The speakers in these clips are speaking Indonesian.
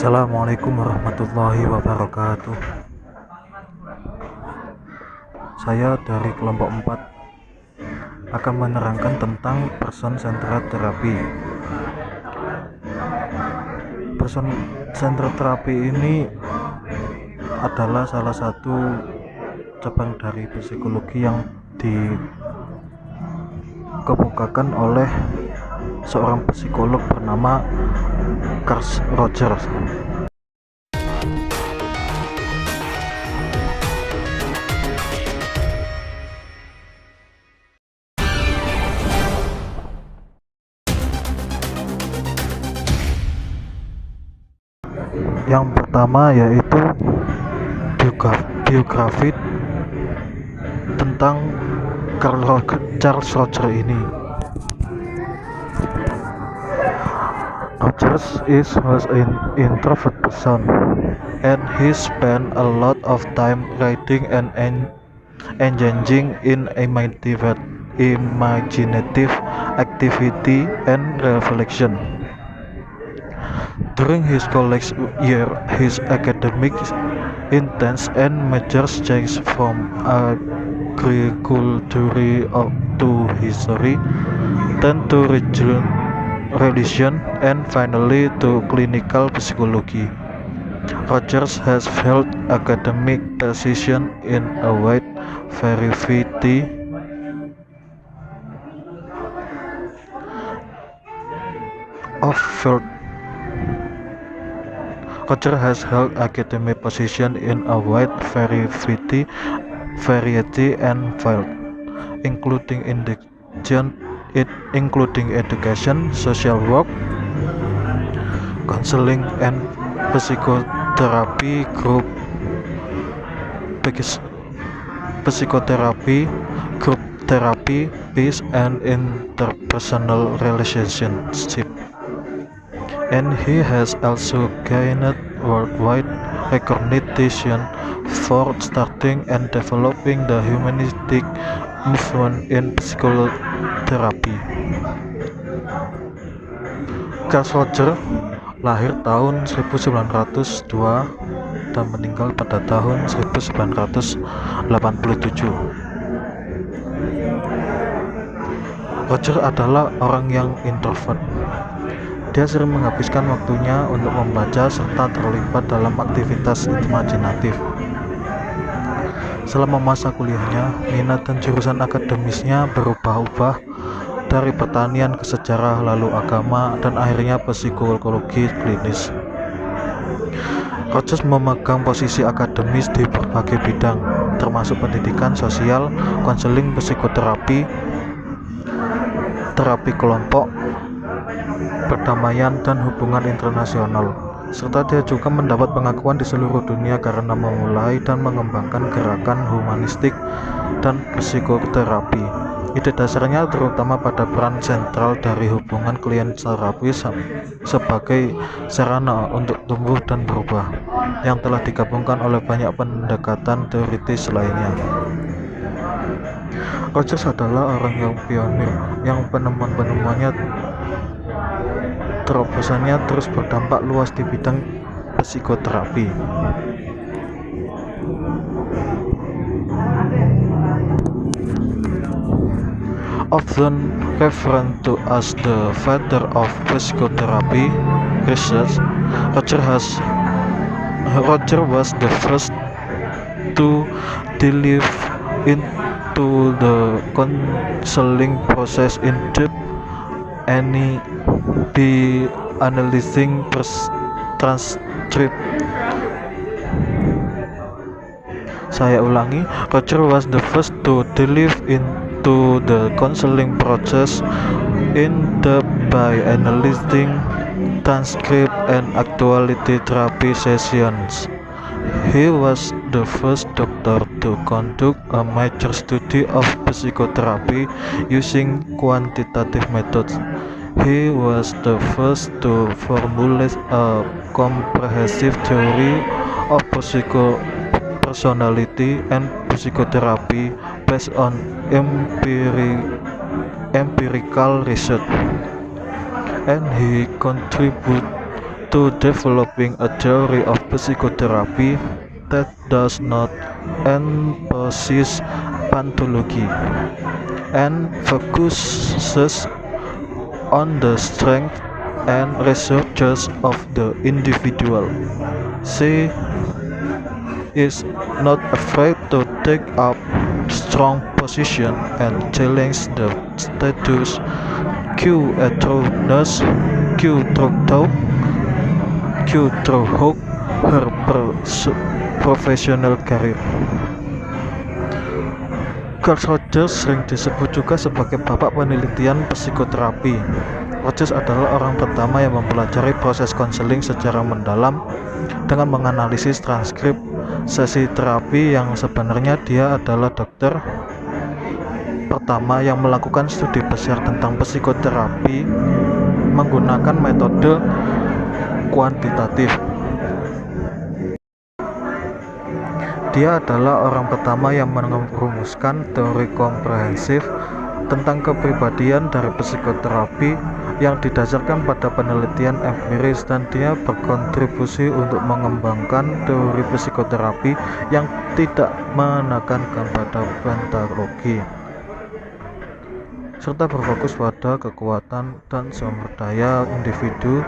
Assalamualaikum warahmatullahi wabarakatuh. Saya dari kelompok 4 akan menerangkan tentang person centered therapy. Person centered therapy ini adalah salah satu cabang dari psikologi yang dikemukakan oleh seorang psikolog bernama Carl Rogers. Yang pertama yaitu biografi tentang Charles Rogers ini. Rogers was an introvert person, and he spent a lot of time writing and engaging in imaginative activity and reflection. During his college year, his academic interests and majors changed from agriculture to history, then to religion, and finally to clinical psychology. Rogers has held academic positions in a wide variety of fields. Rogers has held academic positions in a wide variety and fields, including education, social work, counseling, and psychotherapy, group therapy, peace and interpersonal relationships. And he has also gained worldwide recognition for starting and developing the humanistic movement in psychotherapy. Carl Rogers lahir tahun 1902 dan meninggal pada tahun 1987. Rogers adalah orang yang introvert. Dia sering menghabiskan waktunya untuk membaca serta terlibat dalam aktivitas imajinatif. Selama masa kuliahnya, minat dan jurusan akademisnya berubah-ubah dari pertanian ke sejarah, lalu agama, dan akhirnya psikologi klinis. Rogers memegang posisi akademis di berbagai bidang, termasuk pendidikan sosial, konseling, psikoterapi, terapi kelompok, perdamaian, dan hubungan internasional, serta dia juga mendapat pengakuan di seluruh dunia karena memulai dan mengembangkan gerakan humanistik dan psikoterapi. Ide dasarnya terutama pada peran sentral dari hubungan klien terapi sebagai sarana untuk tumbuh dan berubah, yang telah digabungkan oleh banyak pendekatan teoritis lainnya. Rogers adalah orang yang pionir, yang penemuannya terobosannya terus berdampak luas di bidang psikoterapi. Often referred to as the father of psychotherapy research, Rogers was the first to delve into the counseling process in depth, by analyzing transcript. Rogers was the first to delve into the counseling process in depth by analyzing transcript and actuality therapy sessions. He was the first doctor to conduct a major study of psychotherapy using quantitative methods. He was the first to formulate a comprehensive theory of psychopersonality and psychotherapy based on empirical research, and he contributed to developing a theory of psychotherapy that does not emphasize pathology and focuses on the strength and resources of the individual. She is not afraid to take up strong position and challenge the status quo throughout her professional career. Carl Rogers sering disebut juga sebagai bapak penelitian psikoterapi. Rogers adalah orang pertama yang mempelajari proses konseling secara mendalam dengan menganalisis transkrip sesi terapi, yang sebenarnya dia adalah dokter pertama yang melakukan studi besar tentang psikoterapi menggunakan metode kuantitatif. Dia adalah orang pertama yang merumuskan teori komprehensif tentang kepribadian dari psikoterapi yang didasarkan pada penelitian empiris, dan dia berkontribusi untuk mengembangkan teori psikoterapi yang tidak menekankan pada pathologi serta berfokus pada kekuatan dan sumber daya individu.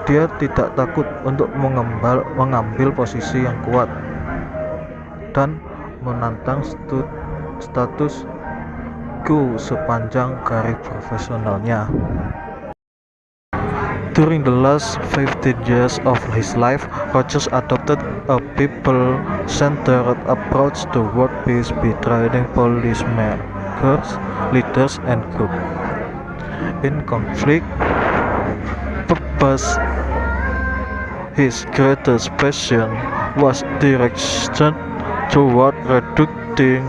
Dia tidak takut untuk mengambil posisi yang kuat dan menantang status quo sepanjang karir profesionalnya. During the last 15 years of his life, Rogers adopted a people-centered approach to workplace by training policymakers, leaders, and groups in conflict purpose. His greatest passion was direction toward reducing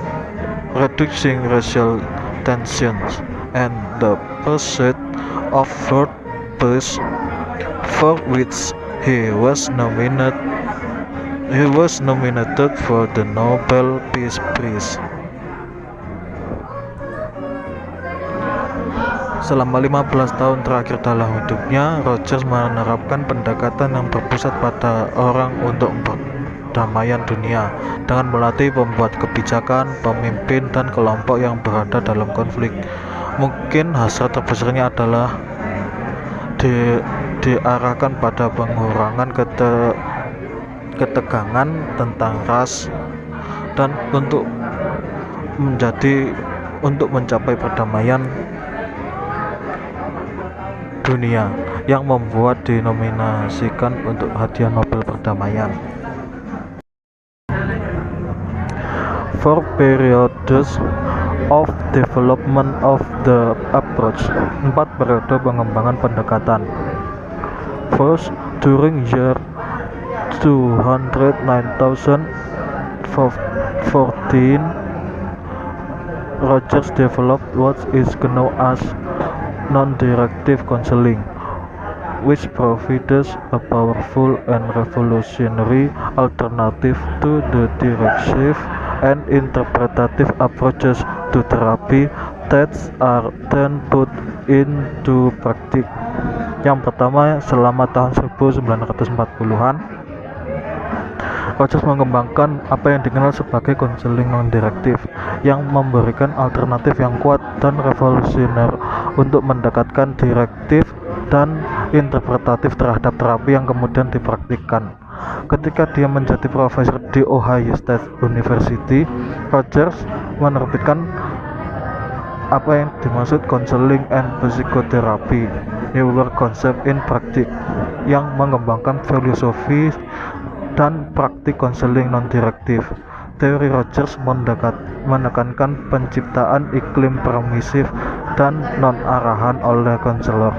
racial tensions and the pursuit of world peace, for which he was nominated for the Nobel Peace Prize. Selama 15 tahun terakhir dalam hidupnya, Rogers menerapkan pendekatan yang berpusat pada orang untuk perdamaian dunia dengan melatih pembuat kebijakan, pemimpin, dan kelompok yang berada dalam konflik. Mungkin hasrat terbesarnya adalah diarahkan pada pengurangan ketegangan tentang ras dan untuk mencapai perdamaian dunia, yang membuat dinominasikan untuk hadiah Nobel perdamaian. Four periods of development of the approach. 4 periode pengembangan pendekatan. First, during year 2014, Rogers developed what is known as non-directive counseling, which provides a powerful and revolutionary alternative to the directive and interpretative approaches to therapy that are then put into practice. Yang pertama, selama tahun 1940-an, Rogers mengembangkan apa yang dikenal sebagai konseling non-direktif, yang memberikan alternatif yang kuat dan revolusioner untuk mendekatkan direktif dan interpretatif terhadap terapi yang kemudian dipraktikkan. Ketika dia menjadi profesor di Ohio State University, Rogers menerbitkan apa yang dimaksud counseling and psychotherapy, newer concept in practice, yang mengembangkan filosofi dan praktik konseling non-direktif. Teori Rogers menekankan penciptaan iklim permisif dan non-arahan oleh konselor.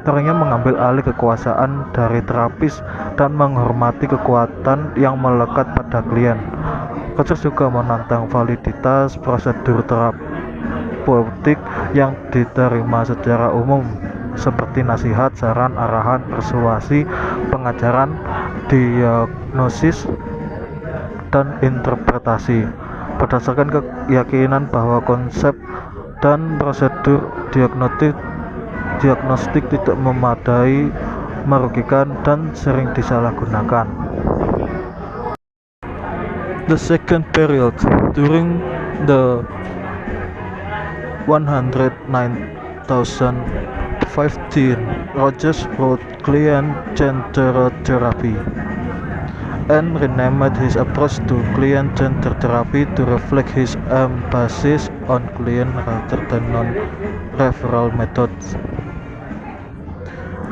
Teorinya mengambil alih kekuasaan dari terapis dan menghormati kekuatan yang melekat pada klien. Rogers juga menantang validitas prosedur terapeutik yang diterima secara umum, seperti nasihat, saran, arahan, persuasi, pengajaran, diagnosis, dan interpretasi. Berdasarkan keyakinan bahwa konsep dan prosedur diagnostik tidak memadai merugikan, dan sering disalahgunakan. The second period, during the 109,015, Rogers wrote client-centered therapy and renamed his approach to client-centered therapy to reflect his emphasis on client rather than non-referral methods.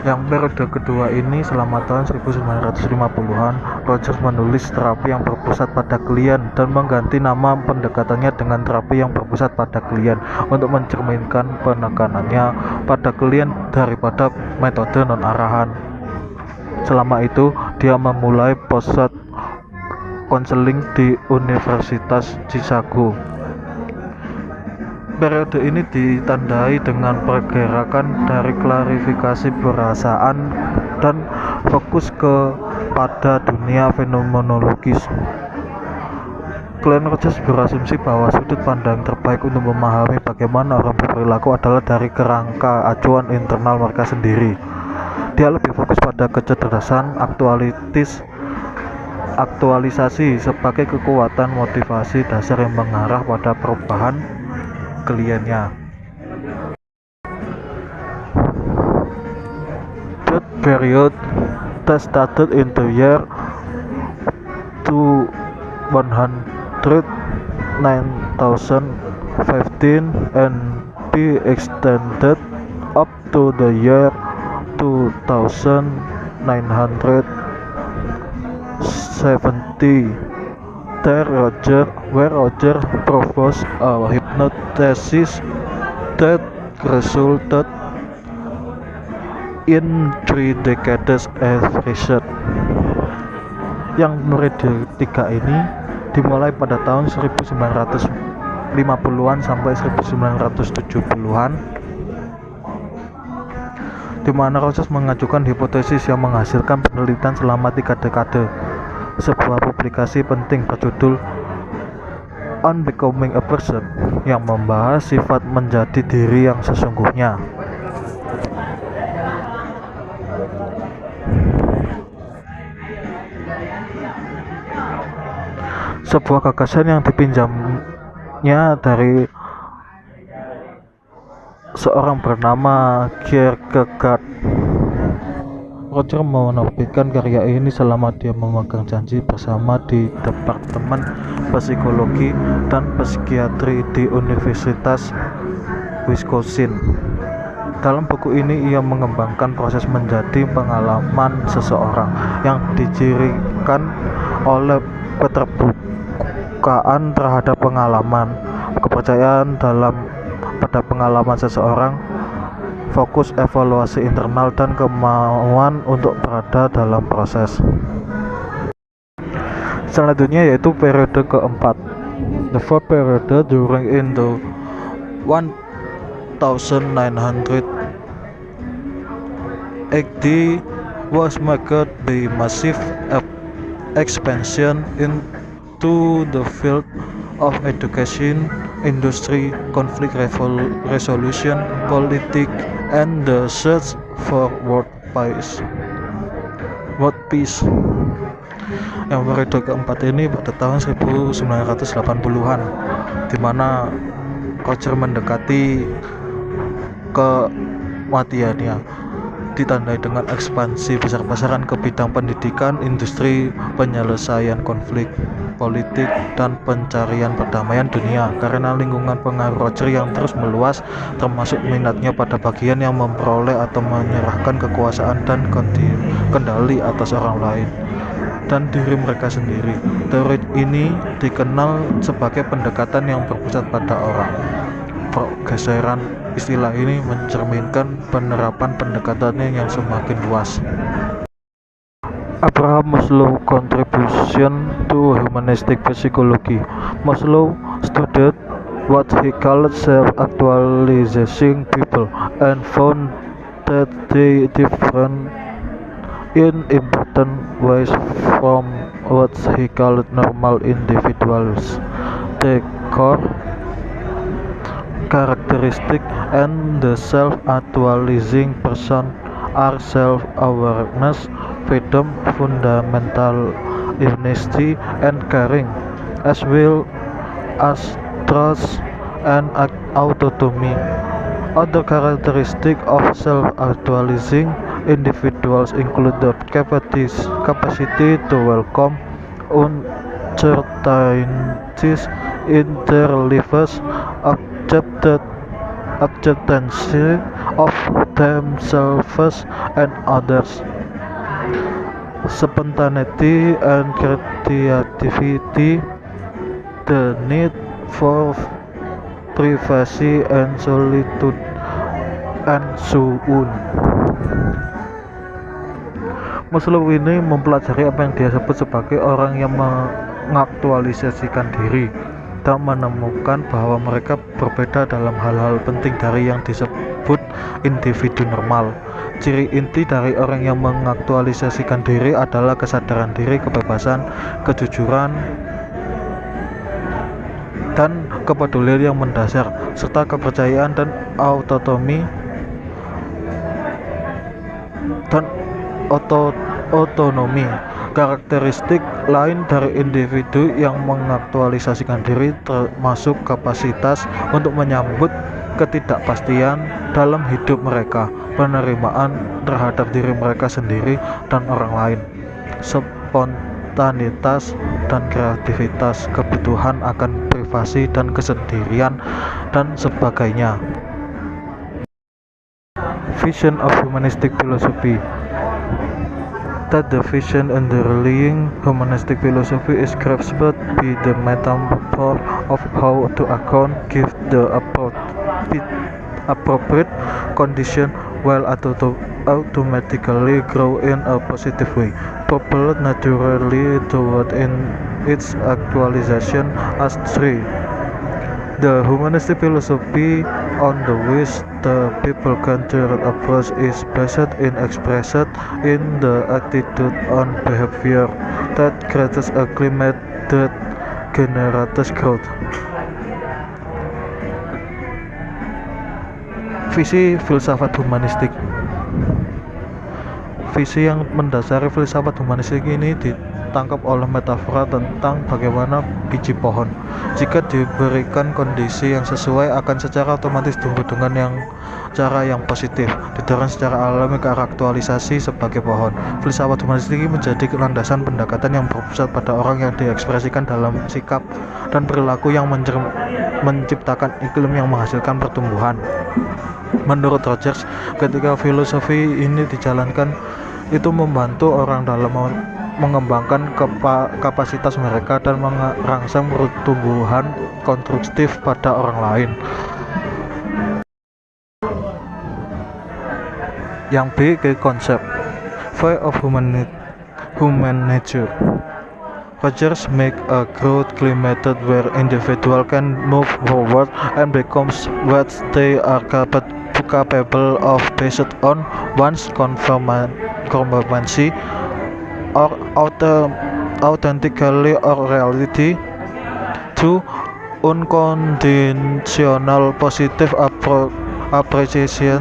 Yang periode kedua ini selama tahun 1950-an, Rogers menulis terapi yang berpusat pada klien dan mengganti nama pendekatannya dengan terapi yang berpusat pada klien untuk mencerminkan penekanannya pada klien daripada metode non-arahan. Selama itu, dia memulai pusat konseling di Universitas Chicago. Periode ini ditandai dengan pergerakan dari klarifikasi perasaan dan fokus kepada dunia fenomenologis. Klien Rogers berasumsi bahwa sudut pandang terbaik untuk memahami bagaimana orang berperilaku adalah dari kerangka acuan internal mereka sendiri. Dia lebih fokus pada kecerdasan aktualisasi sebagai kekuatan motivasi dasar yang mengarah pada perubahan kliennya. That period that started in the year 109,015 and be extended up to the year 2970. Where Roger proposed a hypothesis that resulted in 3 decades of research. Yang periode 3 ini dimulai pada tahun 1950-an sampai 1970-an, di mana Rogers mengajukan hipotesis yang menghasilkan penelitian selama 3 dekade. Sebuah publikasi penting berjudul On Becoming a Person yang membahas sifat menjadi diri yang sesungguhnya. Sebuah gagasan yang dipinjamnya dari seorang bernama Kierkegaard. Roger menerbitkan karya ini selama dia memegang janji bersama di Departemen Psikologi dan Psikiatri di Universitas Wisconsin. Dalam buku ini ia mengembangkan proses menjadi pengalaman seseorang yang dicirikan oleh keterbukaan terhadap pengalaman, kepercayaan pada pengalaman seseorang, fokus evaluasi internal, dan kemauan untuk berada dalam proses. Selanjutnya yaitu periode keempat. The fourth period during in the 1980 was marked by massive expansion into the field of education, industry, conflict resolution, politics, and the search for world peace. Yang periode keempat ini pada tahun 1980-an, di mana Roger mendekati kematiannya, ditandai dengan ekspansi besar-besaran ke bidang pendidikan, industri, penyelesaian konflik, politik, dan pencarian perdamaian dunia. Karena lingkungan pengaruh Roger yang terus meluas, termasuk minatnya pada bagian yang memperoleh atau menyerahkan kekuasaan dan kendali atas orang lain dan diri mereka sendiri. Teori ini dikenal sebagai pendekatan yang berpusat pada orang. Pergeseran istilah ini mencerminkan penerapan pendekatannya yang semakin luas. Abraham Maslow contribution to humanistic psychology. Maslow studied what he called self-actualizing people and found that they different in important ways from what he called normal individuals. The core characteristic and the self-actualizing person are self-awareness, freedom, fundamental honesty, and caring, as well as trust and autonomy. Other characteristics of self-actualizing individuals include the capacity to welcome uncertainties in their lives, accepted acceptance of themselves and others, spontaneity and creativity, the need for privacy and solitude, and so on. Maslow ini mempelajari apa yang dia sebut sebagai orang yang mengaktualisasikan diri dan menemukan bahwa mereka berbeda dalam hal-hal penting dari yang disebut individu normal. Ciri inti dari orang yang mengaktualisasikan diri adalah kesadaran diri, kebebasan, kejujuran, dan kepedulian yang mendasar, serta kepercayaan dan otonomi dan otonomi. Karakteristik lain dari individu yang mengaktualisasikan diri termasuk kapasitas untuk menyambut ketidakpastian dalam hidup mereka, penerimaan terhadap diri mereka sendiri dan orang lain, spontanitas dan kreativitas, kebutuhan akan privasi dan kesendirian, dan sebagainya. Vision of humanistic philosophy. That the vision underlying humanistic philosophy is grasped by the metaphor of how to account, give the appropriate condition while automatically grow in a positive way, propelled naturally toward in its actualization as tree. The humanistic philosophy on the which the people-centered approach is based in expressed in the attitude on behavior that creates a climate that generates growth. Visi filsafat humanistik. Visi yang mendasari filsafat humanistik ini ditangkap oleh metafora tentang bagaimana biji pohon, jika diberikan kondisi yang sesuai, akan secara otomatis tumbuh dengan cara yang positif, didorong secara alami ke arah aktualisasi sebagai pohon. Filsafat humanistik ini menjadi landasan pendekatan yang berpusat pada orang yang diekspresikan dalam sikap dan perilaku yang menciptakan iklim yang menghasilkan pertumbuhan. Menurut Rogers, ketika filosofi ini dijalankan, itu membantu orang dalam mengembangkan kapasitas mereka dan merangsang pertumbuhan konstruktif pada orang lain. Yang B, ke konsep View of human nature. Rogers make a growth climate where individual can move forward and becomes what they are capable of based on one's conformity or authentically or reality. 2. Unconditional positive appreciation,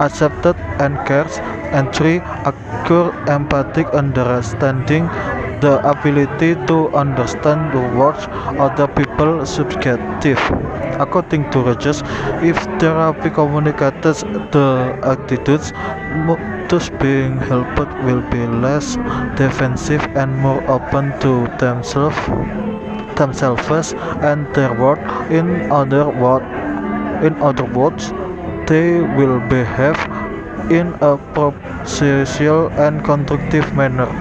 accepted and cares. And 3. Acute empathic understanding, the ability to understand the words of the people subjective. According to Rogers, if therapy communicates the attitudes, those being helped will be less defensive and more open to themselves and their world. In other words, they will behave in a prosocial and constructive manner.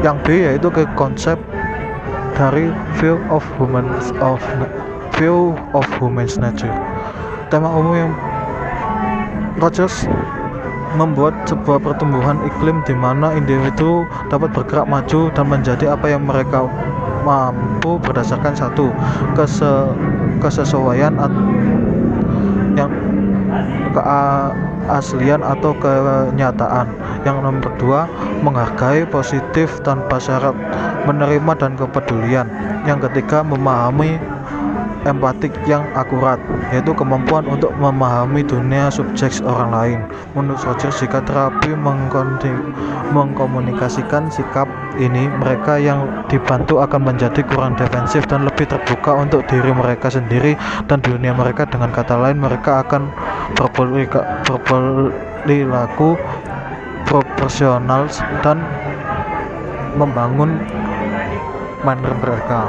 Yang B yaitu ke konsep dari view of human nature. Tema umum yang Rogers membuat sebuah pertumbuhan iklim di mana individu dapat bergerak maju dan menjadi apa yang mereka mampu berdasarkan satu, kesesuaian yang keaslian atau kenyataan. Yang nomor 2, menghargai positif tanpa syarat, menerima dan kepedulian. Yang ketiga, memahami empatik yang akurat, yaitu kemampuan untuk memahami dunia subjek orang lain. Menurut Rogers, jika terapi mengkomunikasikan sikap ini, mereka yang dibantu akan menjadi kurang defensif dan lebih terbuka untuk diri mereka sendiri dan dunia mereka. Dengan kata lain, mereka akan berperilaku proporsional dan membangun manner mereka.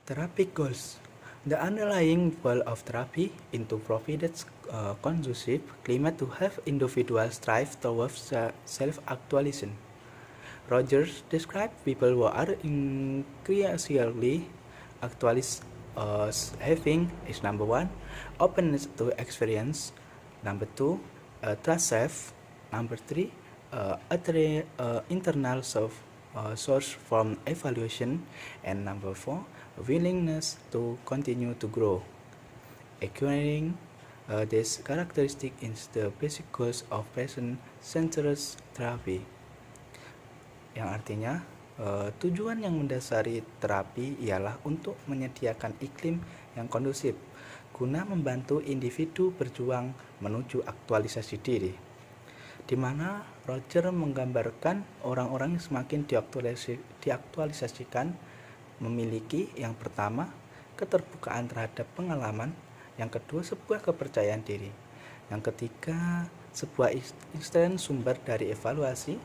Therapy goals. The underlying goal of therapy is to provide a conducive climate to help individuals strive towards self-actualization. Rogers described people who are increasingly actualized as having is number 1, openness to experience, number 2, trust self, number 3, internal source from evaluation, and number 4, willingness to continue to grow. Acquiring this characteristic is the basic goals of patient-centered therapy. Yang artinya, tujuan yang mendasari terapi ialah untuk menyediakan iklim yang kondusif guna membantu individu berjuang menuju aktualisasi diri, di mana Roger menggambarkan orang-orang yang semakin diaktualisasikan memiliki yang pertama, keterbukaan terhadap pengalaman, yang kedua, sebuah kepercayaan diri, yang ketiga, sebuah instan sumber dari evaluasi,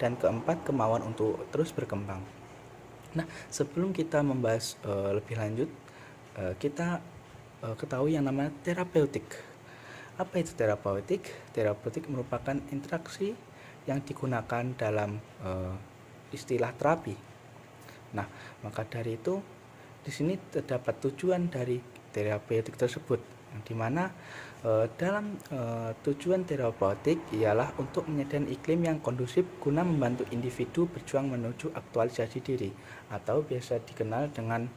dan keempat, kemauan untuk terus berkembang. Nah, sebelum kita membahas lebih lanjut, kita ketahui yang namanya terapeutik. Apa itu terapeutik? Terapeutik merupakan interaksi yang digunakan dalam istilah terapi. Nah, maka dari itu di sini terdapat tujuan dari terapeutik tersebut, yang dimana dalam tujuan terapeutik ialah untuk menyediakan iklim yang kondusif guna membantu individu berjuang menuju aktualisasi diri, atau biasa dikenal dengan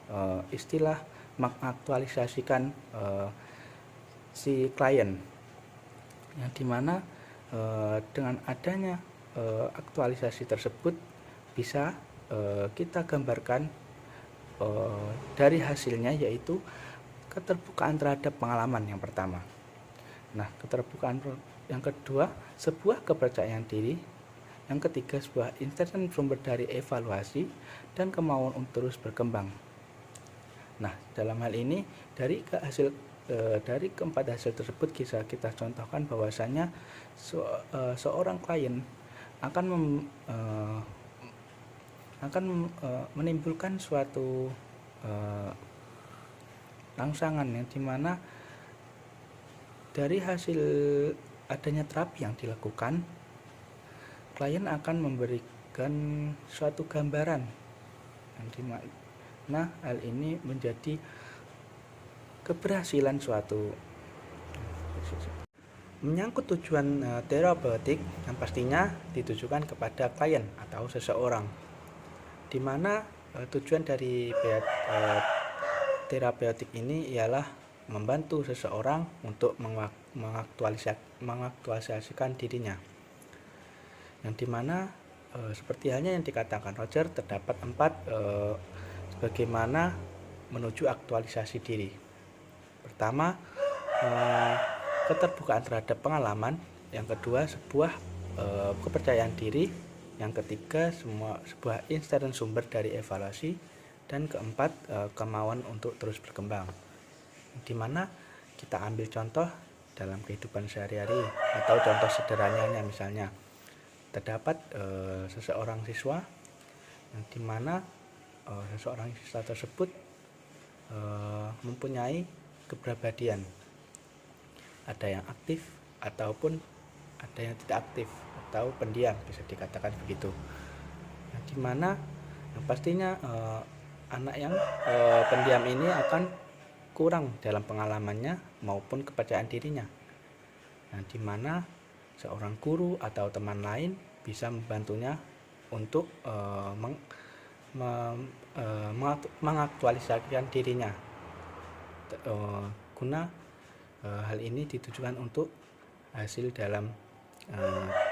istilah mengaktualisasikan si klien, yang dimana dengan adanya aktualisasi tersebut bisa kita gambarkan dari hasilnya, yaitu keterbukaan terhadap pengalaman yang pertama. Nah, keterbukaan yang kedua, sebuah kepercayaan diri, yang ketiga, sebuah instan sumber dari evaluasi, dan kemauan untuk terus berkembang. Nah, dalam hal ini dari keempat hasil tersebut bisa kita contohkan bahwasanya seorang klien akan menimbulkan suatu rangsangan, yang dimana dari hasil adanya terapi yang dilakukan, klien akan memberikan suatu gambaran, yang dimana hal ini menjadi keberhasilan suatu. Menyangkut tujuan terapeutik yang pastinya ditujukan kepada klien atau seseorang, di mana tujuan dari terapeutik ini ialah membantu seseorang untuk mengaktualisasikan dirinya, yang dimana seperti halnya yang dikatakan Roger, terdapat 4 bagaimana menuju aktualisasi diri. Pertama, keterbukaan terhadap pengalaman, yang kedua, sebuah kepercayaan diri, yang ketiga, sebuah instan sumber dari evaluasi, dan keempat, kemauan untuk terus berkembang. Di mana kita ambil contoh dalam kehidupan sehari-hari, atau contoh sederhananya misalnya terdapat seseorang siswa, yang dimana seseorang siswa tersebut mempunyai kepribadian, ada yang aktif ataupun ada yang tidak aktif atau pendiam, bisa dikatakan begitu. Yang dimana yang pastinya anak yang pendiam ini akan kurang dalam pengalamannya maupun kepercayaan dirinya, yang dimana seorang guru atau teman lain bisa membantunya untuk mengaktualisasikan dirinya. Guna hal ini ditujukan untuk hasil dalam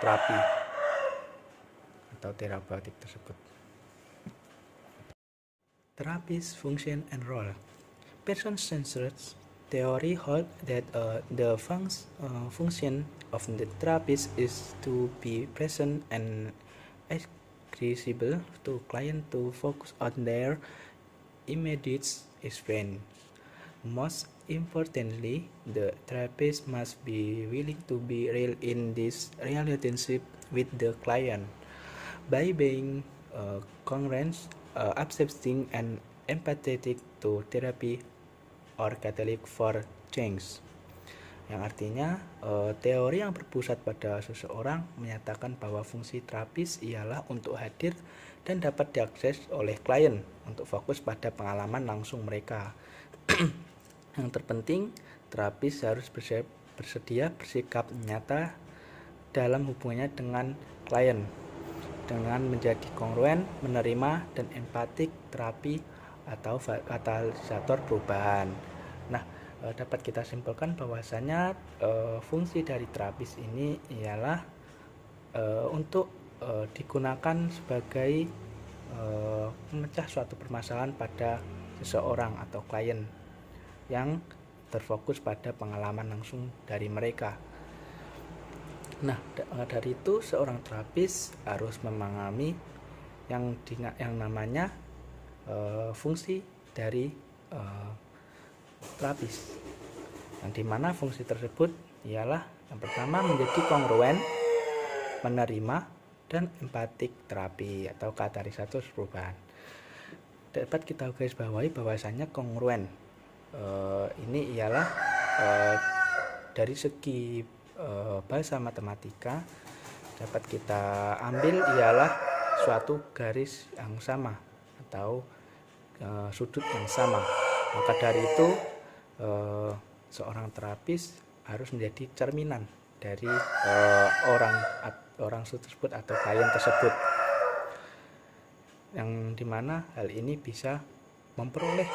terapi atau terapeutik tersebut. Therapist function and role. Person-centered theory holds that the function of the therapist is to be present and accessible to clients to focus on their immediate experience. Most importantly, the therapist must be willing to be real in this relationship with the client. By being congruent, accepting, and empathetic to therapy or catalytic for change. Yang artinya teori yang berpusat pada seseorang menyatakan bahwa fungsi terapis ialah untuk hadir dan dapat diakses oleh klien untuk fokus pada pengalaman langsung mereka. Yang terpenting, terapis harus bersedia bersikap nyata dalam hubungannya dengan klien dengan menjadi kongruen, menerima, dan empatik terapi atau katalisator perubahan. Nah, dapat kita simpulkan bahwasanya fungsi dari terapis ini ialah untuk digunakan sebagai memecah suatu permasalahan pada seseorang atau klien yang terfokus pada pengalaman langsung dari mereka. Nah, dari itu seorang terapis harus memahami yang namanya fungsi dari terapis, yang dimana fungsi tersebut ialah yang pertama menjadi kongruen, menerima, dan empatik terapi atau katalisator perubahan. Dapat kita garis bawahi bahwasanya kongruen ini ialah dari segi bahasa matematika dapat kita ambil ialah suatu garis yang sama atau sudut yang sama. Maka dari itu seorang terapis harus menjadi cerminan dari orang tersebut atau klien tersebut, yang dimana hal ini bisa memperoleh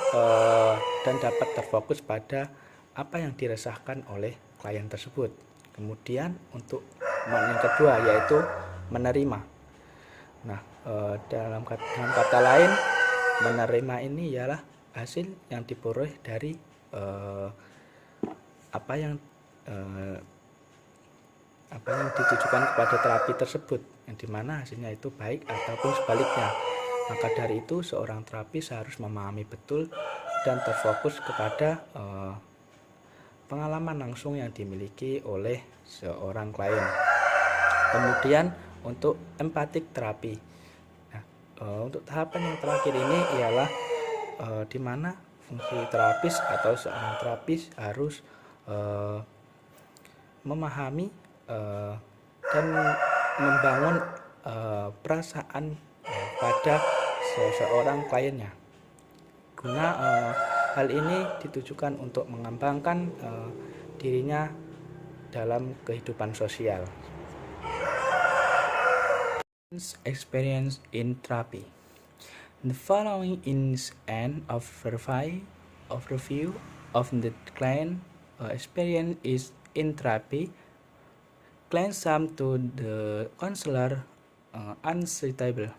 dan dapat terfokus pada apa yang dirasakan oleh klien tersebut. Kemudian untuk yang kedua yaitu menerima. Nah, dalam kata lain, menerima ini ialah hasil yang diperoleh dari apa yang ditujukan kepada terapi tersebut, yang dimana hasilnya itu baik ataupun sebaliknya. Maka dari itu seorang terapis harus memahami betul dan terfokus kepada pengalaman langsung yang dimiliki oleh seorang klien. Kemudian untuk empatik terapi. Nah, untuk tahapan yang terakhir ini ialah di mana fungsi terapis atau seorang terapis harus memahami dan membangun perasaan pada seseorang kliennya. Guna hal ini ditujukan untuk mengembangkan dirinya dalam kehidupan sosial. Experience in therapy. The following is an overview of the client experience is in therapy. Clients come to the counselor unsuitable.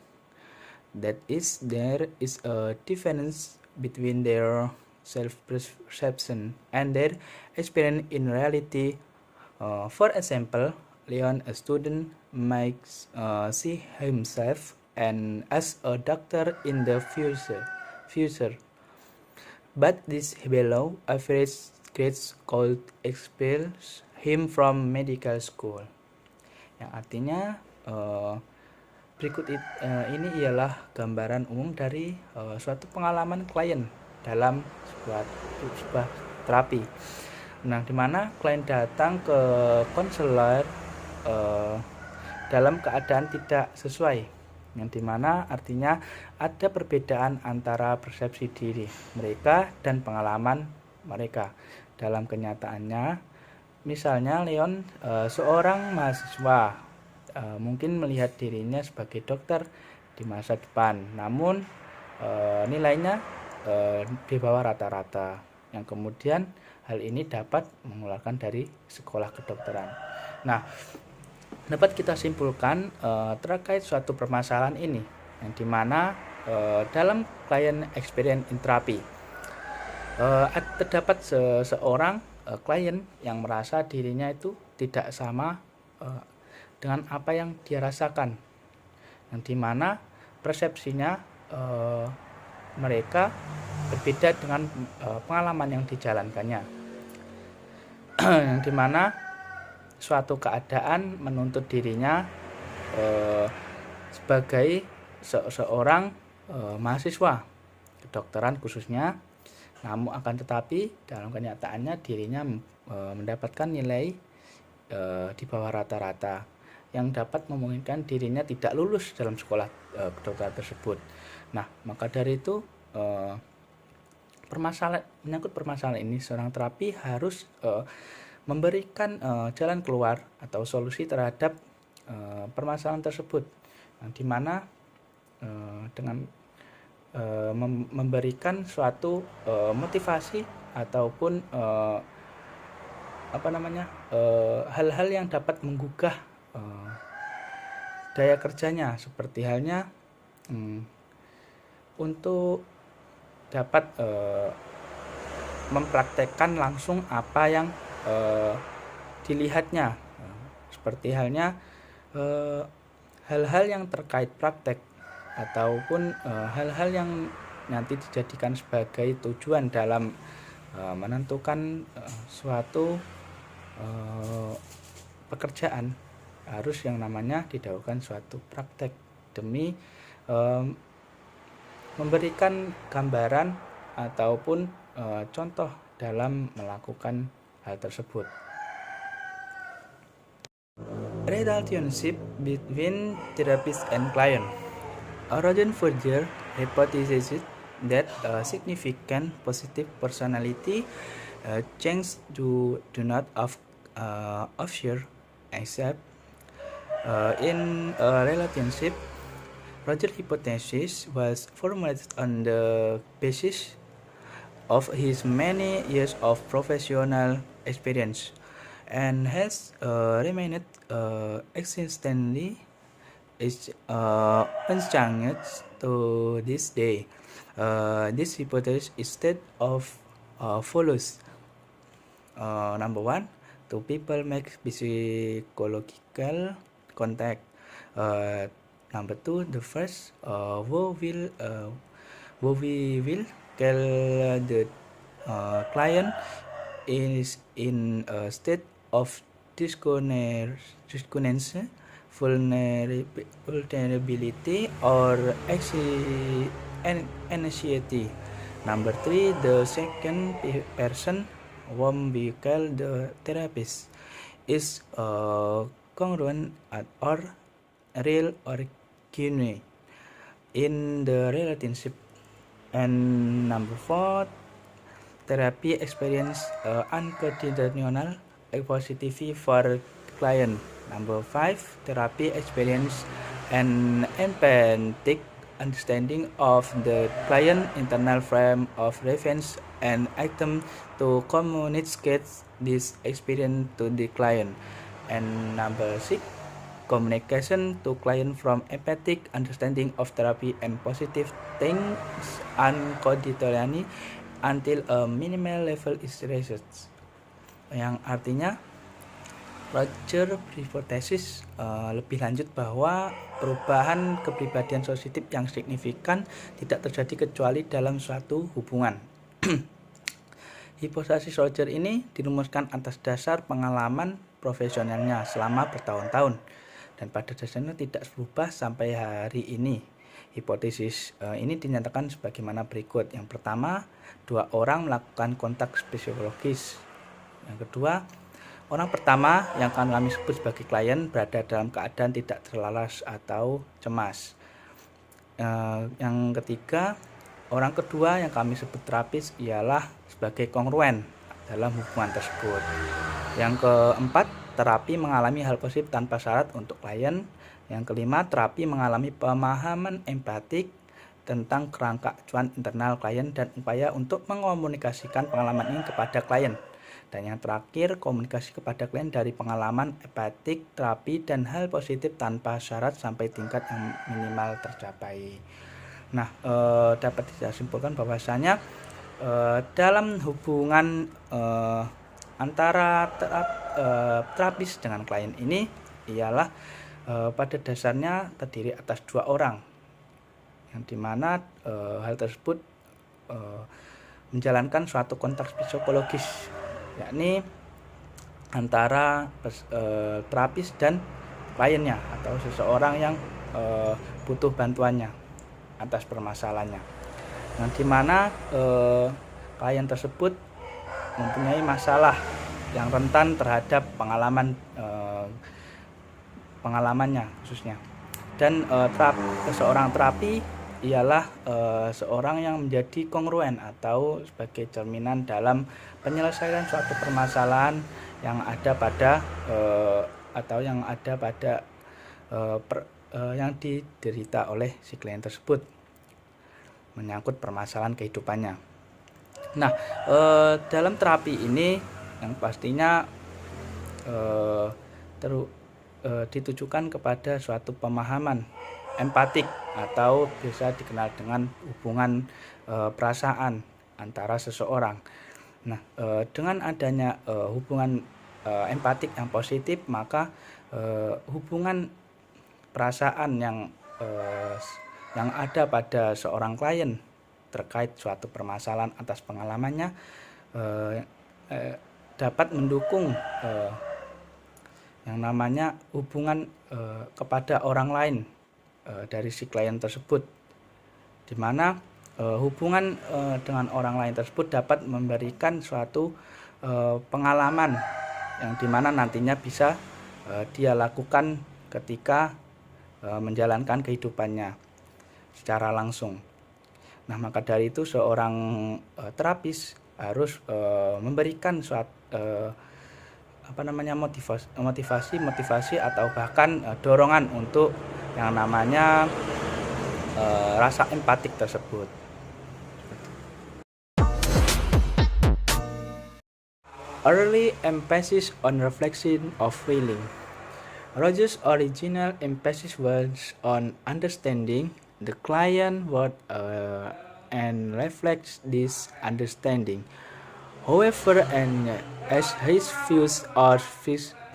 That is, there is a difference between their self-perception and their experience in reality. For example, Leon, a student, might see himself and as a doctor in the future. But this below average grades could expel him from medical school. Yang artinya berikut ini ialah gambaran umum dari suatu pengalaman klien dalam sebuah terapi. Nah, dimana klien datang ke konselor dalam keadaan tidak sesuai, yang dimana artinya ada perbedaan antara persepsi diri mereka dan pengalaman mereka. Dalam kenyataannya, misalnya Leon seorang mahasiswa mungkin melihat dirinya sebagai dokter di masa depan, namun nilainya di bawah rata-rata, yang kemudian hal ini dapat mengeluarkan dari sekolah kedokteran. Nah, dapat kita simpulkan terkait suatu permasalahan ini, yang dimana dalam client experience in therapy. Terdapat seorang klien yang merasa dirinya itu tidak sama dengan apa yang dia rasakan, yang dimana persepsinya mereka berbeda dengan pengalaman yang dijalankannya, yang dimana suatu keadaan menuntut dirinya sebagai seorang mahasiswa kedokteran khususnya, namun akan tetapi dalam kenyataannya dirinya mendapatkan nilai di bawah rata-rata yang dapat memungkinkan dirinya tidak lulus dalam sekolah kedokteran tersebut. Nah, maka dari itu menyangkut permasalahan ini, seorang terapi harus memberikan jalan keluar atau solusi terhadap permasalahan tersebut, yang dimana dengan memberikan suatu motivasi ataupun hal-hal yang dapat menggugah daya kerjanya, seperti halnya untuk dapat mempraktekkan langsung apa yang dilihatnya, seperti halnya hal-hal yang terkait praktek ataupun hal-hal yang nanti dijadikan sebagai tujuan dalam menentukan suatu pekerjaan, harus yang namanya didahulukan suatu praktek demi memberikan gambaran ataupun contoh dalam melakukan hal tersebut. Relationship between therapist and client. Roger further hypothesized that significant positive personality change do not occur except in a relationship. Roger's hypothesis was formulated on the basis of his many years of professional experience and has remained existentially unchanged to this day. This hypothesis instead of follows. Number one, two people make physiological contact. Number two, the first who we will tell the client is in a state of disconnection, vulnerability, or anxiety. Number three, the second person whom we call the therapist is congruent or real or genuine in the relationship. And number four, therapy experience unconditional positivity for client. Number five, therapy experience an empathic understanding of the client internal frame of reference and item to communicate this experience to the client. And number six, communication to client from empathic understanding of therapy and positive things unconditionally until a minimal level is reached. Yang artinya Roger berhipotesis lebih lanjut bahwa perubahan kepribadian sensitif yang signifikan tidak terjadi kecuali dalam suatu hubungan. Hipotesis Roger ini dirumuskan atas dasar pengalaman profesionalnya selama bertahun-tahun dan pada dasarnya tidak berubah sampai hari ini. Hipotesis ini dinyatakan sebagaimana berikut. Yang pertama, dua orang melakukan kontak psikologis. Yang kedua, orang pertama yang akan kami sebut sebagai klien berada dalam keadaan tidak terlalas atau cemas. Yang ketiga, orang kedua yang kami sebut terapis ialah sebagai kongruen dalam hubungan tersebut. Yang keempat, terapi mengalami hal positif tanpa syarat untuk klien. Yang kelima, terapi mengalami pemahaman empatik tentang kerangka acuan internal klien dan upaya untuk mengkomunikasikan pengalaman ini kepada klien. Dan yang terakhir, komunikasi kepada klien dari pengalaman empatik, terapi, dan hal positif tanpa syarat sampai tingkat yang minimal tercapai. Nah, dapat kita simpulkan bahwasanya dalam hubungan antara terapis dengan klien ini ialah pada dasarnya terdiri atas dua orang, yang dimana hal tersebut menjalankan suatu kontrak psikologis, yakni antara terapis dan kliennya atau seseorang yang butuh bantuannya atas permasalahannya, yang dimana klien tersebut mempunyai masalah yang rentan terhadap pengalamannya khususnya. Dan seorang terapi ialah seorang yang menjadi kongruen atau sebagai cerminan dalam penyelesaian suatu permasalahan yang ada pada yang diderita oleh si klien tersebut, menyangkut permasalahan kehidupannya. Nah, dalam terapi ini yang pastinya ditujukan kepada suatu pemahaman empatik atau bisa dikenal dengan hubungan perasaan antara seseorang. Nah, dengan adanya hubungan empatik yang positif, maka hubungan perasaan yang ada pada seorang klien terkait suatu permasalahan atas pengalamannya dapat mendukung yang namanya hubungan kepada orang lain dari si klien tersebut, di mana hubungan dengan orang lain tersebut dapat memberikan suatu pengalaman yang dimana nantinya bisa dia lakukan ketika menjalankan kehidupannya secara langsung. Nah, maka dari itu seorang terapis harus memberikan suatu motivasi atau bahkan dorongan untuk yang namanya rasa empatik tersebut. Early emphasis on reflection of feeling. Rogers' original emphasis was on understanding the client world and reflects this understanding. However, as his views of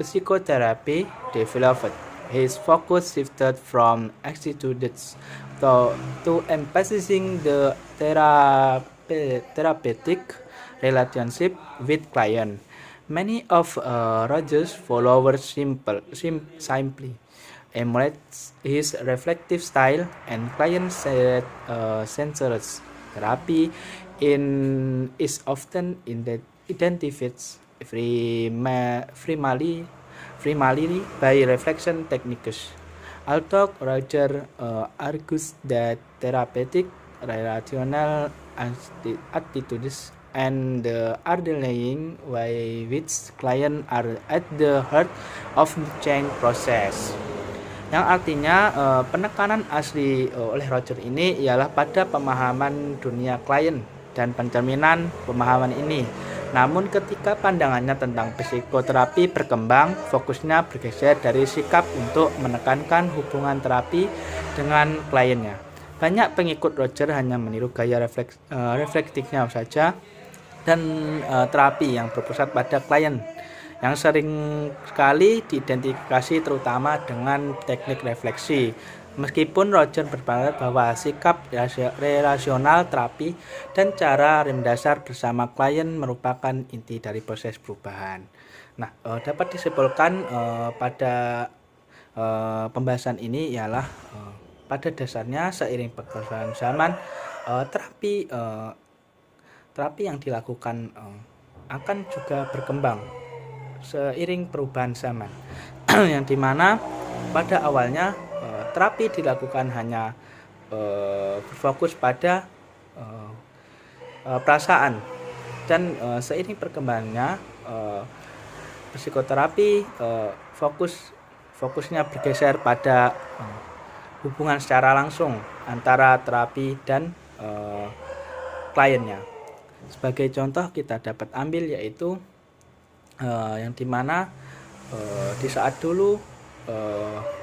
psychotherapy developed, his focus shifted from attitudes to emphasizing the therapeutic relationship with client. Many of Rogers' followers simply emulate his reflective style, and client-centered therapy is often identified primarily by reflection techniques. Although Roger argues that therapeutic relational attitudes and the underlying way which clients are at the heart of the change process. Yang artinya penekanan asli oleh Roger ini ialah pada pemahaman dunia klien dan pencerminan pemahaman ini. Namun ketika pandangannya tentang psikoterapi berkembang, fokusnya bergeser dari sikap untuk menekankan hubungan terapi dengan kliennya. Banyak pengikut Roger hanya meniru gaya reflektifnya saja dan terapi yang berpusat pada klien, yang sering sekali diidentifikasi terutama dengan teknik refleksi. Meskipun Roger berpendapat bahwa sikap relasional terapi dan cara mendasar bersama klien merupakan inti dari proses perubahan. Nah, dapat disimpulkan pada pembahasan ini ialah pada dasarnya seiring perkembangan zaman, terapi yang dilakukan akan juga berkembang seiring perubahan zaman, yang dimana pada awalnya terapi dilakukan hanya berfokus pada perasaan, dan seiring perkembangannya psikoterapi fokusnya bergeser pada hubungan secara langsung antara terapi dan kliennya. Sebagai contoh kita dapat ambil yaitu yang dimana di saat dulu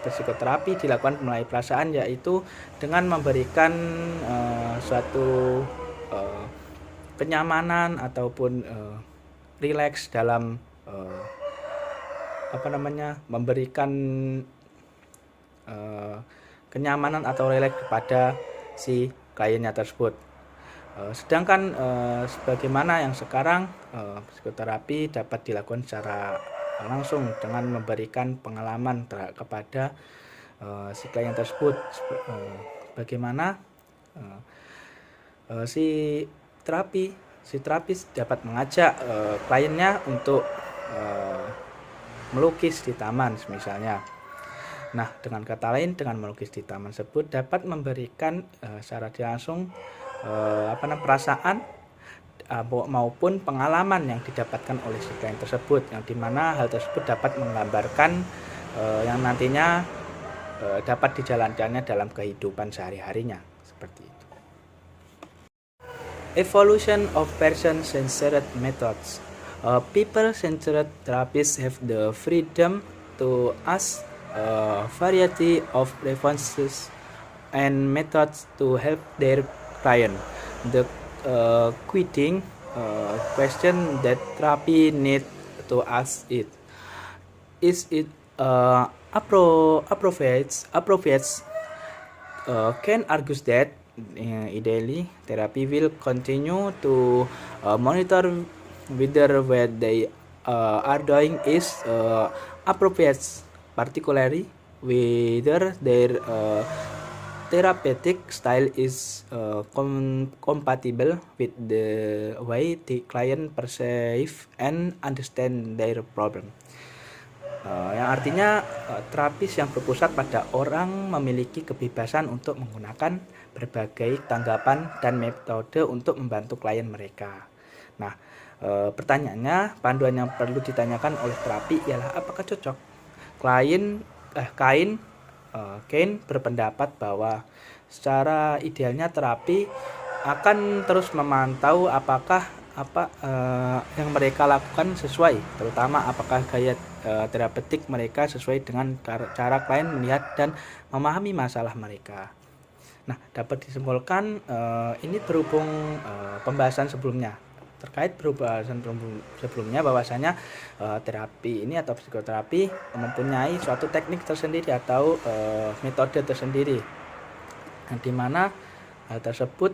psikoterapi dilakukan melalui perasaan, yaitu dengan memberikan suatu kenyamanan ataupun rileks dalam memberikan kenyamanan atau rileks kepada si kliennya tersebut. Sedangkan sebagaimana yang sekarang psikoterapi dapat dilakukan secara langsung dengan memberikan pengalaman kepada si klien tersebut, bagaimana si terapis dapat mengajak kliennya untuk melukis di taman misalnya. Nah, dengan kata lain, dengan melukis di taman tersebut dapat memberikan secara langsung perasaan maupun pengalaman yang didapatkan oleh si klien tersebut, yang dimana hal tersebut dapat menggambarkan yang nantinya dapat dijalankannya dalam kehidupan sehari-harinya, seperti itu. Evolution of person-centered methods. People-centered therapists have the freedom to ask a variety of responses and methods to help their client. The quitting question that therapy need to ask is it appropriate? Can argue that ideally therapy will continue to monitor whether what they are doing is appropriate, particularly whether their therapeutic style is compatible with the way the client perceive and understand their problem. Yang artinya terapis yang berpusat pada orang memiliki kebebasan untuk menggunakan berbagai tanggapan dan metode untuk membantu klien mereka. Nah, pertanyaannya, panduan yang perlu ditanyakan oleh terapi ialah apakah cocok. Kane berpendapat bahwa secara idealnya terapi akan terus memantau apakah yang mereka lakukan sesuai, terutama apakah gaya terapeutik mereka sesuai dengan cara klien melihat dan memahami masalah mereka. Nah, dapat disimpulkan ini berhubung pembahasan sebelumnya. Terkait pembahasan sebelumnya bahwasanya terapi ini atau psikoterapi mempunyai suatu teknik tersendiri atau metode tersendiri, yang dimana hal tersebut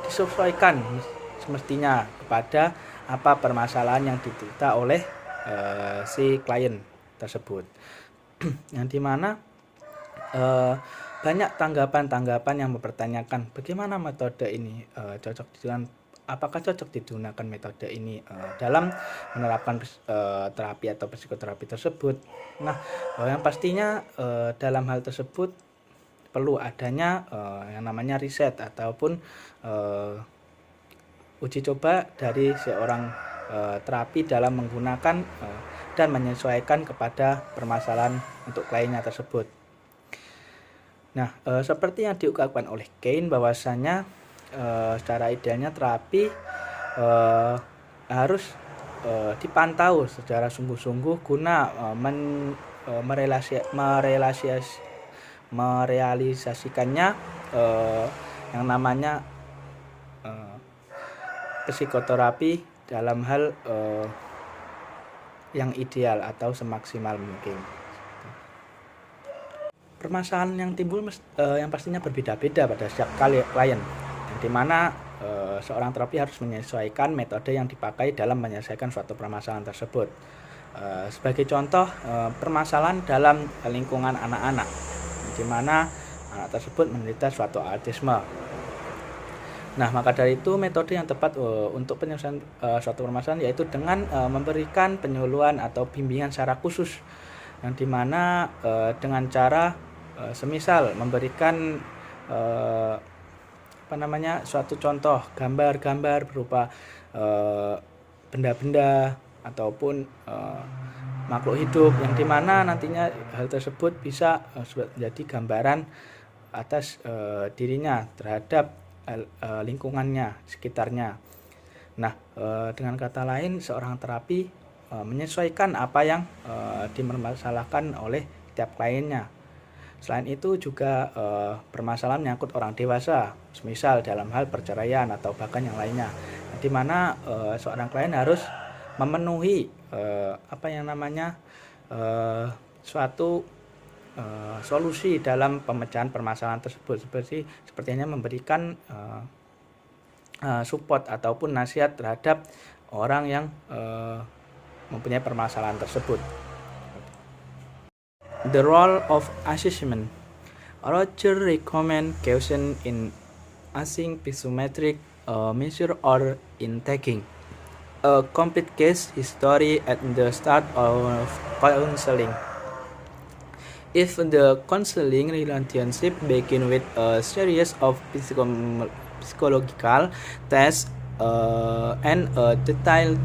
disesuaikan semestinya kepada apa permasalahan yang diderita oleh si klien tersebut. Yang dimana banyak tanggapan-tanggapan yang mempertanyakan bagaimana metode ini apakah cocok digunakan metode ini dalam menerapkan terapi atau psikoterapi tersebut. Nah, yang pastinya dalam hal tersebut perlu adanya yang namanya riset ataupun uji coba dari seorang terapi dalam menggunakan dan menyesuaikan kepada permasalahan untuk kliennya tersebut. Nah, seperti yang diungkapkan oleh Kane bahwasanya secara idealnya terapi harus dipantau secara sungguh-sungguh guna merealisasikannya yang namanya psikoterapi dalam hal yang ideal atau semaksimal mungkin. Permasalahan yang timbul yang pastinya berbeda-beda pada setiap klien, yang dimana seorang terapi harus menyesuaikan metode yang dipakai dalam menyelesaikan suatu permasalahan tersebut. Sebagai contoh, permasalahan dalam lingkungan anak-anak, di mana anak tersebut menderita suatu autisme. Nah, maka dari itu metode yang tepat untuk penyelesaian suatu permasalahan yaitu dengan memberikan penyuluhan atau bimbingan secara khusus, yang dimana dengan cara semisal memberikan suatu contoh gambar-gambar berupa benda-benda ataupun makhluk hidup, yang dimana nantinya hal tersebut bisa menjadi gambaran atas dirinya terhadap lingkungannya, sekitarnya. Nah, dengan kata lain, seorang terapi menyesuaikan apa yang dipermasalahkan oleh setiap kliennya. Selain itu juga permasalahan menyangkut orang dewasa, misal dalam hal perceraian atau bahkan yang lainnya, di mana seorang klien harus memenuhi suatu solusi dalam pemecahan permasalahan tersebut, sepertinya memberikan support ataupun nasihat terhadap orang yang mempunyai permasalahan tersebut. The role of assessment. Roger recommend caution in assessing psychometric measure or in taking a complete case history at the start of counseling. If the counseling relationship begin with a series of psychological tests and a detailed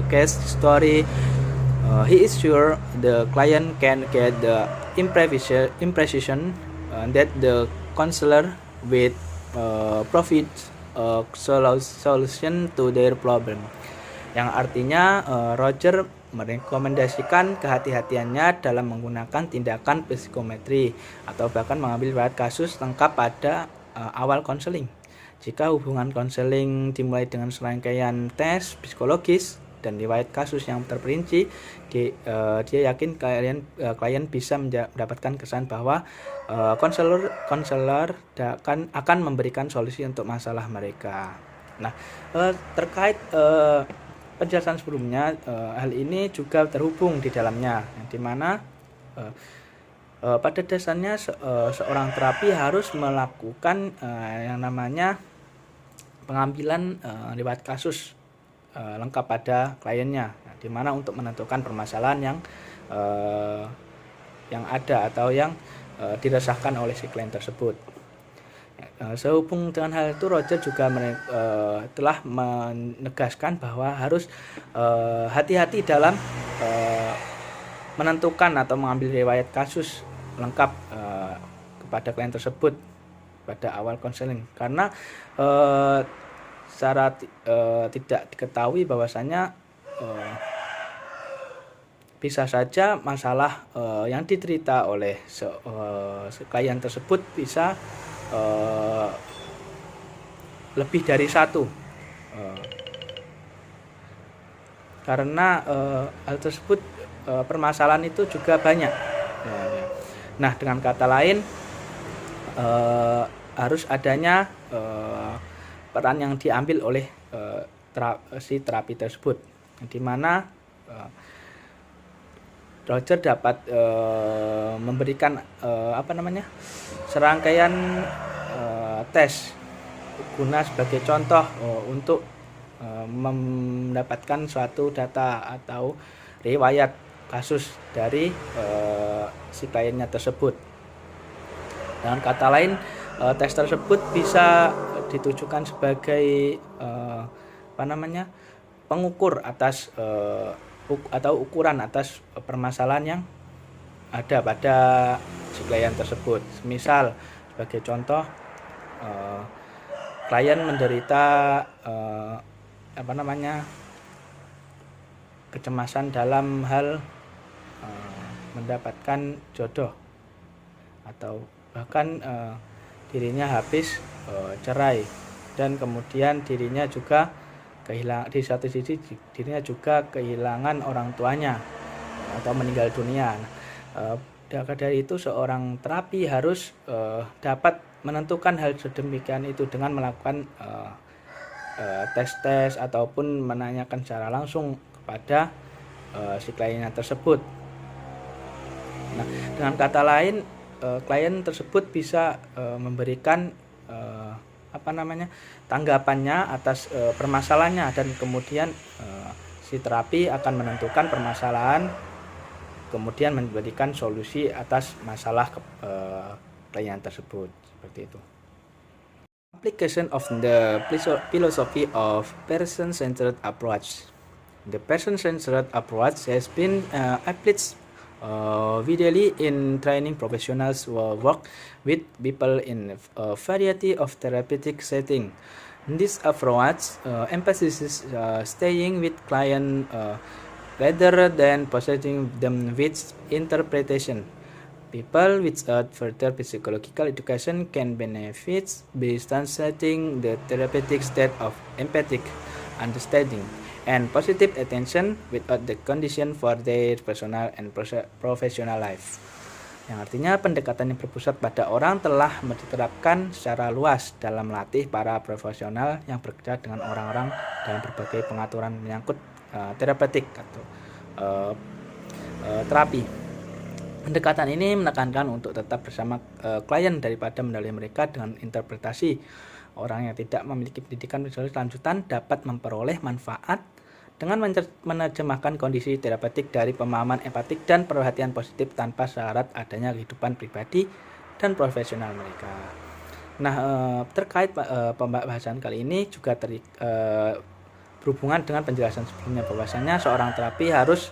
case history, he is sure the client can get the impression that the counselor will provide a solution to their problem. Yang artinya Roger merekomendasikan kehati-hatiannya dalam menggunakan tindakan psikometri atau bahkan mengambil riwayat kasus lengkap pada awal konseling. Jika hubungan konseling dimulai dengan serangkaian tes psikologis dan riwayat kasus yang terperinci, dia yakin klien bisa mendapatkan kesan bahwa konselor akan memberikan solusi untuk masalah mereka. Nah, terkait penjelasan sebelumnya, hal ini juga terhubung di dalamnya, di mana pada dasarnya seorang terapi harus melakukan yang namanya pengambilan riwayat kasus lengkap pada kliennya, di mana untuk menentukan permasalahan yang ada atau yang dirasakan oleh si klien tersebut. Sehubung dengan hal itu, Roger juga telah menegaskan bahwa harus hati-hati dalam menentukan atau mengambil riwayat kasus lengkap kepada klien tersebut pada awal konseling, karena secara tidak diketahui bahwasanya bisa saja masalah yang diderita oleh klien tersebut bisa lebih dari satu, karena hal tersebut permasalahan itu juga banyak. Nah, dengan kata lain, harus adanya peran yang diambil oleh si terapi tersebut, di mana Roger dapat memberikan serangkaian tes guna sebagai contoh untuk mendapatkan suatu data atau riwayat kasus dari si kliennya tersebut. Dengan kata lain, tes tersebut bisa ditujukan sebagai pengukur atas atau ukuran atas permasalahan yang ada pada si klien tersebut. Misal sebagai contoh, klien menderita kecemasan dalam hal mendapatkan jodoh, atau bahkan dirinya habis cerai, dan kemudian dirinya juga di satu sisi dirinya juga kehilangan orang tuanya atau meninggal dunia. Dari itu seorang terapi harus dapat menentukan hal sedemikian itu dengan melakukan tes-tes ataupun menanyakan secara langsung kepada si kliennya tersebut. Nah, dengan kata lain, klien tersebut bisa memberikan tanggapannya atas permasalahannya, dan kemudian si terapi akan menentukan permasalahan, kemudian memberikan solusi atas masalah klien tersebut. Seperti itu. Application of the philosophy of person-centered approach. The person-centered approach has been applied widely in training professionals who work with people in a variety of therapeutic settings. This approach emphasizes staying with client rather than presenting them with interpretation. People without further psychological education can benefit by translating the therapeutic state of empathic understanding and positive attention without the condition for their personal and professional life. Yang artinya pendekatan yang berpusat pada orang telah diterapkan secara luas dalam melatih para profesional yang bekerja dengan orang-orang dalam berbagai pengaturan menyangkut terapeutik atau terapi. Pendekatan ini menekankan untuk tetap bersama klien daripada mendalami mereka dengan interpretasi. Orang yang tidak memiliki pendidikan lanjutan dapat memperoleh manfaat dengan menerjemahkan kondisi terapeutik dari pemahaman empatik dan perhatian positif tanpa syarat adanya kehidupan pribadi dan profesional mereka. Nah, terkait pembahasan kali ini juga berhubungan dengan penjelasan sebelumnya bahwasanya seorang terapi harus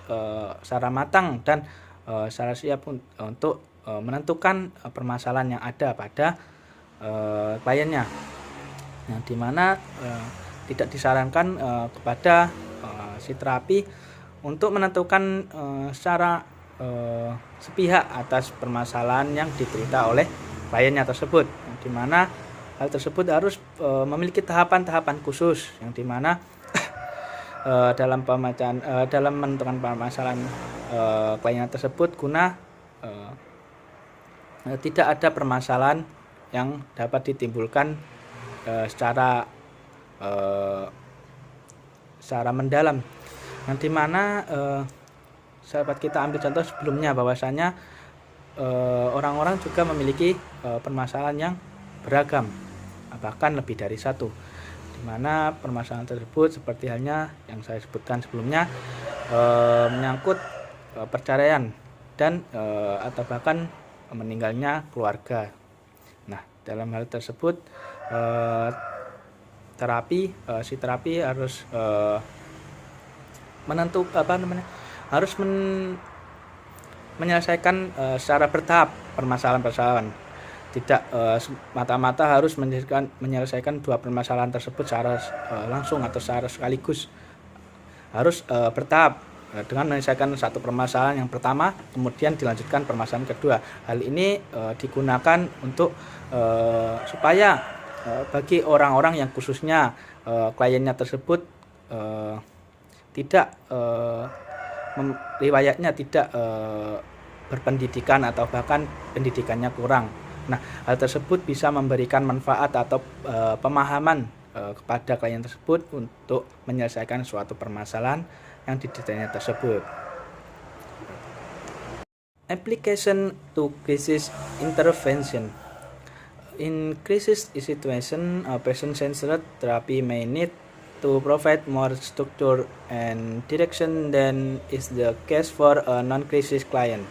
secara matang dan secara siap untuk menentukan permasalahan yang ada pada kliennya, yang dimana tidak disarankan kepada si terapi untuk menentukan secara sepihak atas permasalahan yang diderita oleh kliennya tersebut, yang dimana hal tersebut harus memiliki tahapan-tahapan khusus, yang dimana dalam menentukan permasalahan kliennya tersebut guna tidak ada permasalahan yang dapat ditimbulkan secara mendalam, yang dimana sahabat kita ambil contoh sebelumnya bahwasanya orang-orang juga memiliki permasalahan yang beragam, bahkan lebih dari satu, dimana permasalahan tersebut seperti halnya yang saya sebutkan sebelumnya menyangkut perceraian dan atau bahkan meninggalnya keluarga. Nah, dalam hal tersebut si terapi harus menyelesaikan secara bertahap permasalahan-permasalahan. Tidak mata-mata harus menyelesaikan dua permasalahan tersebut secara langsung atau secara sekaligus. Harus bertahap dengan menyelesaikan satu permasalahan yang pertama, kemudian dilanjutkan permasalahan kedua. Hal ini digunakan untuk supaya bagi orang-orang yang khususnya kliennya tersebut tidak riwayatnya tidak berpendidikan atau bahkan pendidikannya kurang. Nah, hal tersebut bisa memberikan manfaat atau pemahaman kepada klien tersebut untuk menyelesaikan suatu permasalahan yang dideritanya tersebut. Application to crisis intervention. In crisis situation, a person-centered therapy may need to provide more structure and direction than is the case for a non-crisis client.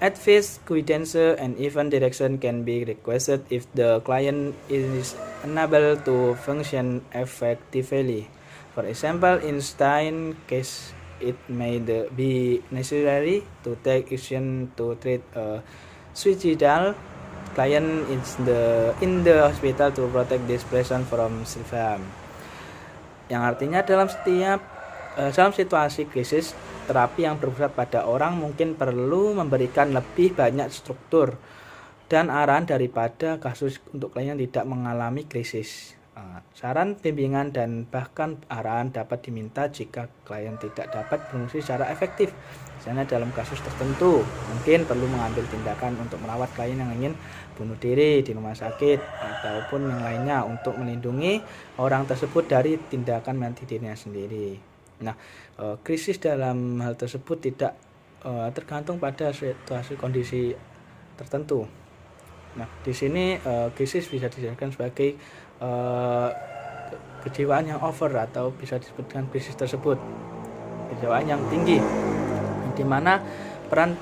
Advice, guidance, and even direction can be requested if the client is unable to function effectively. For example, in Stein's case, it may be necessary to take action to treat a suicidal client in the hospital to protect this person from self-harm. Yang artinya dalam situasi krisis, terapi yang berpusat pada orang mungkin perlu memberikan lebih banyak struktur dan arahan daripada kasus untuk klien yang tidak mengalami krisis. Saran, bimbingan, dan bahkan arahan dapat diminta jika klien tidak dapat berfungsi secara efektif. Misalnya dalam kasus tertentu, mungkin perlu mengambil tindakan untuk merawat klien yang ingin bunuh diri di rumah sakit, ataupun yang lainnya untuk melindungi orang tersebut dari tindakan mati dirinya sendiri. Nah, krisis dalam hal tersebut tidak tergantung pada situasi kondisi tertentu. Nah, di sini krisis bisa dijadikan sebagai kejiwaan yang over atau bisa disebutkan krisis tersebut kejiwaan yang tinggi, di mana peran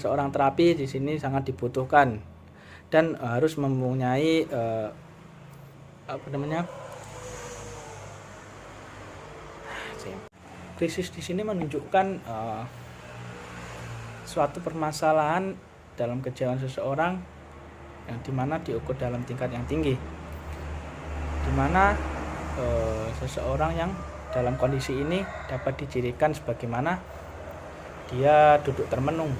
seorang terapi di sini sangat dibutuhkan dan harus mempunyai krisis di sini menunjukkan suatu permasalahan dalam kejiwaan seseorang yang dimana diukur dalam tingkat yang tinggi, dimana seseorang yang dalam kondisi ini dapat dicirikan sebagaimana dia duduk termenung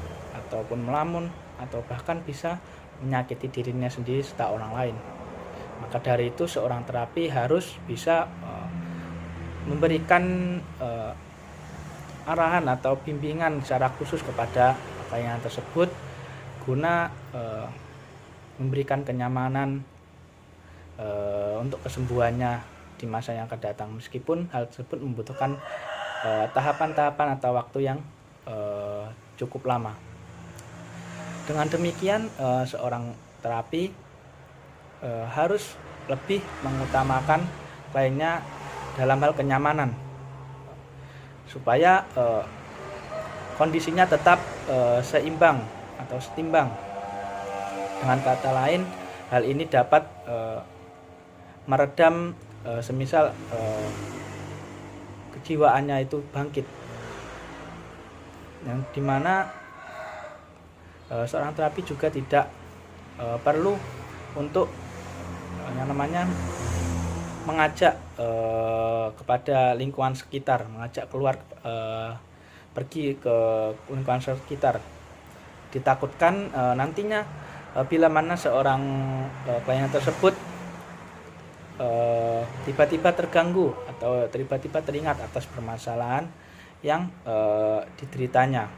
ataupun melamun atau bahkan bisa menyakiti dirinya sendiri serta orang lain. Maka dari itu seorang terapi harus bisa memberikan arahan atau bimbingan secara khusus kepada klien tersebut guna memberikan kenyamanan untuk kesembuhannya di masa yang akan datang, meskipun hal tersebut membutuhkan tahapan-tahapan atau waktu yang cukup lama. Dengan demikian seorang terapi harus lebih mengutamakan kliennya dalam hal kenyamanan supaya kondisinya tetap seimbang atau setimbang. Dengan kata lain, hal ini dapat meredam semisal kejiwaannya itu bangkit, yang dimana seorang terapi juga tidak perlu untuk yang namanya mengajak kepada lingkungan sekitar, mengajak keluar pergi ke lingkungan sekitar. Ditakutkan nantinya bila mana seorang klien tersebut tiba-tiba terganggu atau tiba-tiba teringat atas permasalahan yang dideritanya,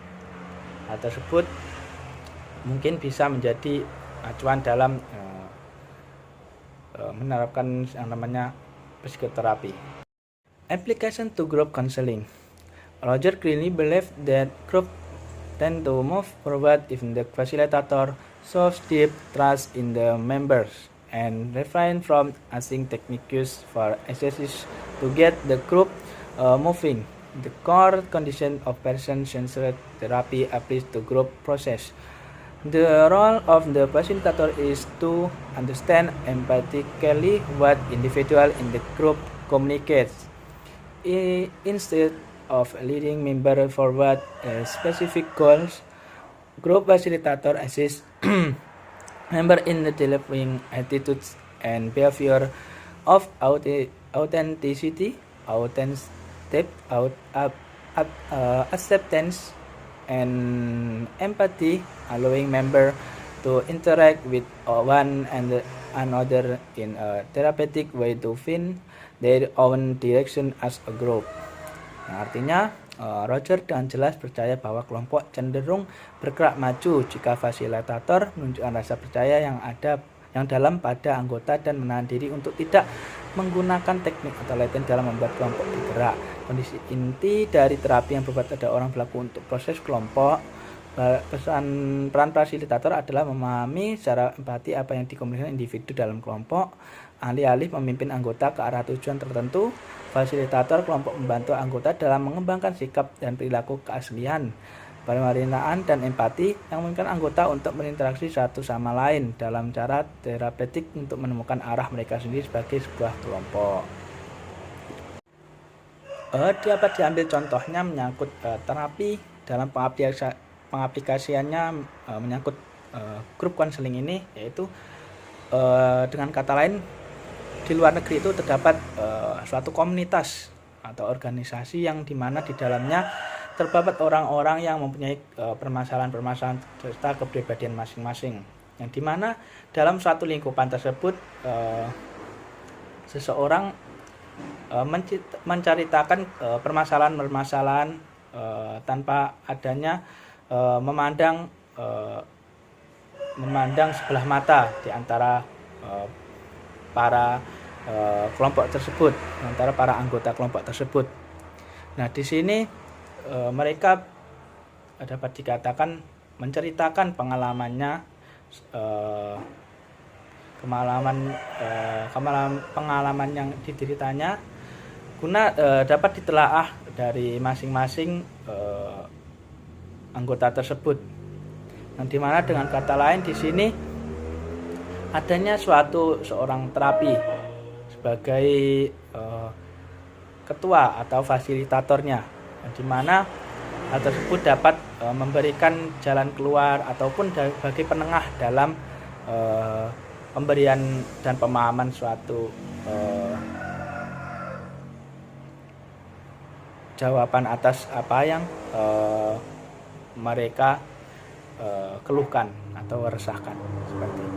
hal tersebut mungkin bisa menjadi acuan dalam menerapkan yang namanya psikoterapi. Application to group counseling. Roger Greeley believed that group tend to move forward if the facilitator shows deep trust in the members and refrain from asking techniques for exercises to get the group moving. The core condition of person-centered therapy applies to group process. The role of the facilitator is to understand empathically what individual in the group communicates. Instead of leading member forward specific goals, group facilitator assists member in the developing attitudes and behavior of authenticity, acceptance, and empathy, allowing member to interact with one and another in a therapeutic way to find their own direction as a group. Nah, artinya Roger dengan jelas percaya bahwa kelompok cenderung bergerak maju jika fasilitator menunjukkan rasa percaya yang dalam pada anggota dan menahan diri untuk tidak menggunakan teknik atau latihan dalam membuat kelompok bergerak. Kondisi inti dari terapi yang berbuat ada orang berlaku untuk proses kelompok. Peran fasilitator adalah memahami secara empati apa yang dikomunikasikan individu dalam kelompok, alih-alih memimpin anggota ke arah tujuan tertentu. Fasilitator kelompok membantu anggota dalam mengembangkan sikap dan perilaku keaslian, penerimaan dan empati yang memungkinkan anggota untuk berinteraksi satu sama lain dalam cara terapeutik untuk menemukan arah mereka sendiri sebagai sebuah kelompok. Dapat diambil contohnya menyangkut terapi dalam pengaplikasiannya menyangkut grup konseling ini, yaitu dengan kata lain di luar negeri itu terdapat suatu komunitas atau organisasi yang dimana di dalamnya terdapat orang-orang yang mempunyai permasalahan-permasalahan serta kepribadian masing-masing, yang dimana dalam suatu lingkupan tersebut seseorang menceritakan permasalahan-permasalahan tanpa adanya memandang sebelah mata di antara para kelompok tersebut, antara para anggota kelompok tersebut. Nah, di sini mereka dapat dikatakan menceritakan pengalamannya, pengalaman yang dideritanya guna dapat ditelaah dari masing-masing anggota tersebut. Yang dimana dengan kata lain di sini adanya seorang terapi sebagai ketua atau fasilitatornya, yang dimana hal tersebut dapat memberikan jalan keluar ataupun sebagai penengah dalam pemberian dan pemahaman suatu jawaban atas apa yang mereka keluhkan atau resahkan seperti itu.